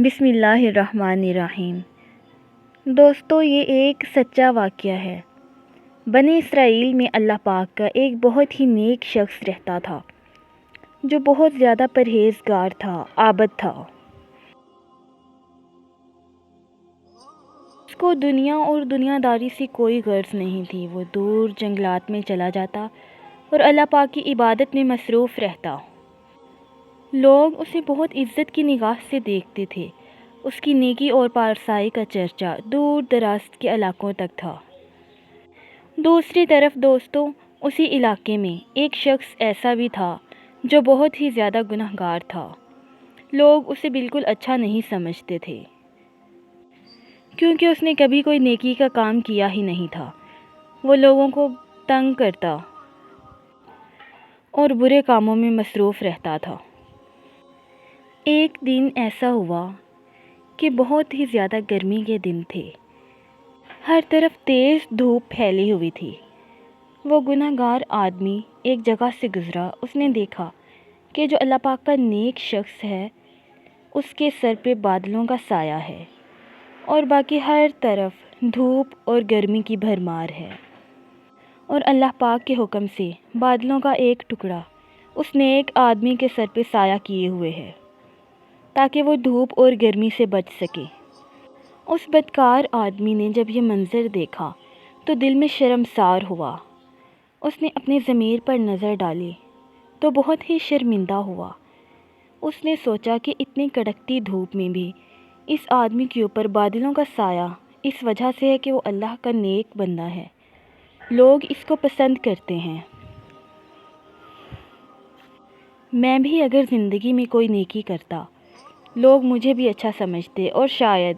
بسم اللہ الرحمن الرحیم۔ دوستو، یہ ایک سچا واقعہ ہے۔ بنی اسرائیل میں اللہ پاک کا ایک بہت ہی نیک شخص رہتا تھا جو بہت زیادہ پرہیزگار تھا، عابد تھا۔ اس کو دنیا اور دنیا داری سے کوئی غرض نہیں تھی۔ وہ دور جنگلات میں چلا جاتا اور اللہ پاک کی عبادت میں مصروف رہتا۔ لوگ اسے بہت عزت کی نگاہ سے دیکھتے تھے۔ اس کی نیکی اور پارسائی کا چرچا دور دراز کے علاقوں تک تھا۔ دوسری طرف دوستوں، اسی علاقے میں ایک شخص ایسا بھی تھا جو بہت ہی زیادہ گناہ گار تھا۔ لوگ اسے بالکل اچھا نہیں سمجھتے تھے کیونکہ اس نے کبھی کوئی نیکی کا کام کیا ہی نہیں تھا۔ وہ لوگوں کو تنگ کرتا اور برے کاموں میں مصروف رہتا تھا۔ ایک دن ایسا ہوا کہ بہت ہی زیادہ گرمی کے دن تھے۔ ہر طرف تیز دھوپ پھیلی ہوئی تھی۔ وہ گناہ گار آدمی ایک جگہ سے گزرا۔ اس نے دیکھا کہ جو اللہ پاک کا نیک شخص ہے اس کے سر پہ بادلوں کا سایہ ہے اور باقی ہر طرف دھوپ اور گرمی کی بھرمار ہے، اور اللہ پاک کے حکم سے بادلوں کا ایک ٹکڑا اس نیک آدمی کے سر پہ سایہ کیے ہوئے ہے تاکہ وہ دھوپ اور گرمی سے بچ سکے۔ اس بدکار آدمی نے جب یہ منظر دیکھا تو دل میں شرمسار ہوا۔ اس نے اپنی ضمیر پر نظر ڈالی تو بہت ہی شرمندہ ہوا۔ اس نے سوچا کہ اتنی کڑکتی دھوپ میں بھی اس آدمی کے اوپر بادلوں کا سایہ اس وجہ سے ہے کہ وہ اللہ کا نیک بندہ ہے، لوگ اس کو پسند کرتے ہیں۔ میں بھی اگر زندگی میں کوئی نیکی کرتا لوگ مجھے بھی اچھا سمجھتے اور شاید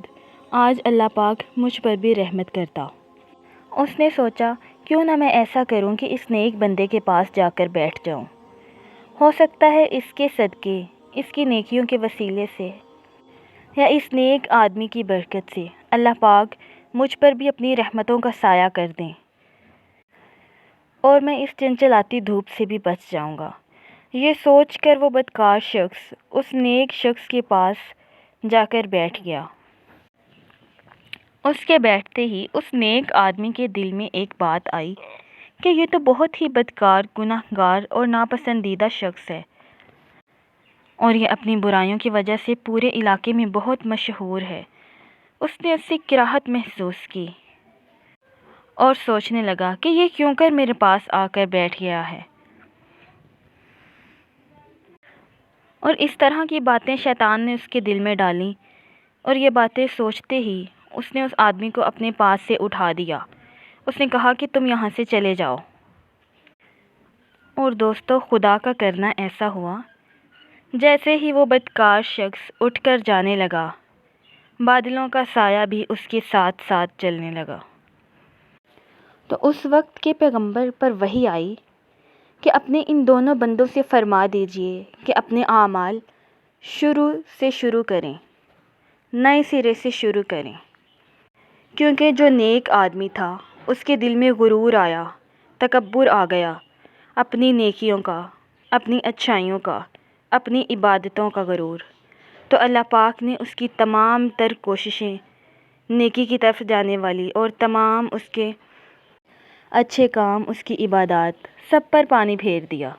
آج اللہ پاک مجھ پر بھی رحمت کرتا۔ اس نے سوچا کیوں نہ میں ایسا کروں کہ اس نیک بندے کے پاس جا کر بیٹھ جاؤں۔ ہو سکتا ہے اس کے صدقے، اس کی نیکیوں کے وسیلے سے یا اس نیک آدمی کی برکت سے اللہ پاک مجھ پر بھی اپنی رحمتوں کا سایہ کر دیں اور میں اس چنچلاتی دھوپ سے بھی بچ جاؤں گا۔ یہ سوچ کر وہ بدکار شخص اس نیک شخص کے پاس جا کر بیٹھ گیا۔ اس کے بیٹھتے ہی اس نیک آدمی کے دل میں ایک بات آئی کہ یہ تو بہت ہی بدکار، گناہ گار اور ناپسندیدہ شخص ہے، اور یہ اپنی برائیوں کی وجہ سے پورے علاقے میں بہت مشہور ہے۔ اس نے اس سے کراہت محسوس کی اور سوچنے لگا کہ یہ کیوں کر میرے پاس آ کر بیٹھ گیا ہے۔ اور اس طرح کی باتیں شیطان نے اس کے دل میں ڈالیں، اور یہ باتیں سوچتے ہی اس نے اس آدمی کو اپنے پاس سے اٹھا دیا۔ اس نے کہا کہ تم یہاں سے چلے جاؤ۔ اور دوستو، خدا کا کرنا ایسا ہوا، جیسے ہی وہ بدکار شخص اٹھ کر جانے لگا، بادلوں کا سایہ بھی اس کے ساتھ ساتھ چلنے لگا۔ تو اس وقت کے پیغمبر پر وحی آئی کہ اپنے ان دونوں بندوں سے فرما دیجئے کہ اپنے اعمال شروع کریں، نئے سرے سے شروع کریں، کیونکہ جو نیک آدمی تھا اس کے دل میں غرور آیا، تکبر آ گیا، اپنی نیکیوں کا، اپنی اچھائیوں کا، اپنی عبادتوں کا غرور۔ تو اللہ پاک نے اس کی تمام تر کوششیں نیکی کی طرف جانے والی اور تمام اس کے اچھے کام، اس کی عبادات سب پر پانی پھیر دیا،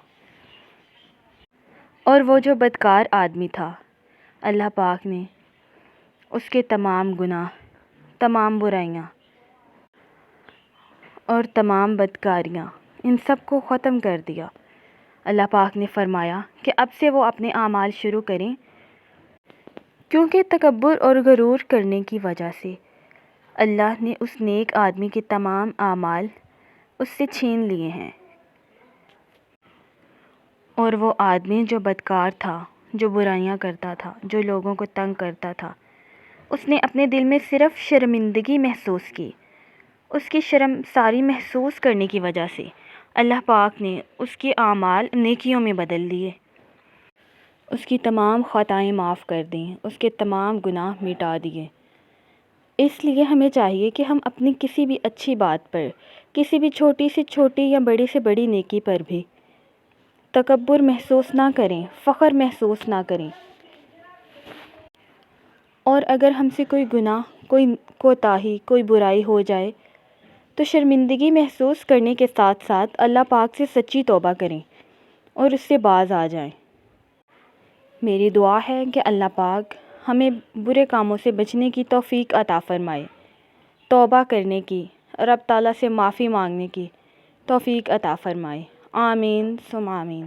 اور وہ جو بدکار آدمی تھا اللہ پاک نے اس کے تمام گناہ، تمام برائیاں اور تمام بدکاریاں ان سب کو ختم کر دیا۔ اللہ پاک نے فرمایا کہ اب سے وہ اپنے اعمال شروع کریں، کیونکہ تکبر اور غرور کرنے کی وجہ سے اللہ نے اس نیک آدمی کے تمام اعمال اس سے چھین لیے ہیں۔ اور وہ آدمی جو بدکار تھا، جو برائیاں کرتا تھا، جو لوگوں کو تنگ کرتا تھا، اس نے اپنے دل میں صرف شرمندگی محسوس کی۔ اس کی شرمساری محسوس کرنے کی وجہ سے اللہ پاک نے اس کے اعمال نیکیوں میں بدل لیے، اس کی تمام خطائیں معاف کر دیں، اس کے تمام گناہ مٹا دیے۔ اس لیے ہمیں چاہیے کہ ہم اپنی کسی بھی اچھی بات پر، کسی بھی چھوٹی سے چھوٹی یا بڑی سے بڑی نیکی پر بھی تکبر محسوس نہ کریں، فخر محسوس نہ کریں، اور اگر ہم سے کوئی گناہ، کوئی کوتاہی، کوئی برائی ہو جائے تو شرمندگی محسوس کرنے کے ساتھ ساتھ اللہ پاک سے سچی توبہ کریں اور اس سے باز آ جائیں۔ میری دعا ہے کہ اللہ پاک ہمیں برے کاموں سے بچنے کی توفیق عطا فرمائے، توبہ کرنے کی، رب تعالیٰ سے معافی مانگنے کی توفیق عطا فرمائے۔ آمین ثم آمین۔